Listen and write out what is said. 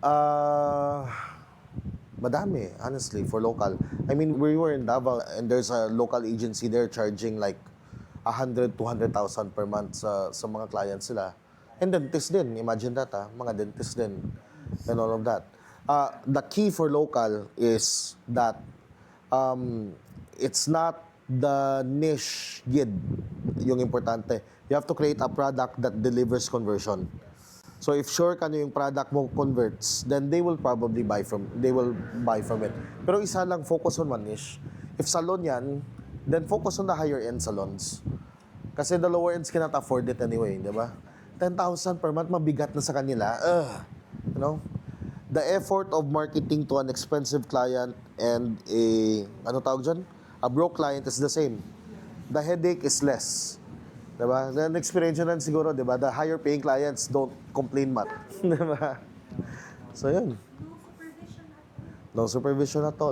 Uh, Madami, honestly, for local. I mean, we were in Davao and there's a local agency there charging like 100, 200,000 per month sa mga clients sila. And dentist din, imagine that mga dentist din and all of that. The key for local is that it's not the niche gid yung importante. You have to create a product that delivers conversion. So if sure ka na yung product mo converts, then they will buy from it. Pero isa lang, focus on one niche. If salon yan, then focus on the higher end salons. Kasi the lower ends cannot afford it anyway, di ba? 10,000 per month, mabigat na sa kanila. You know? The effort of marketing to an expensive client and a broke client is the same. The headache is less. Diba? Then experience nyo siguro, diba? The higher paying clients don't complain much. Diba? So, yun. No supervision at all.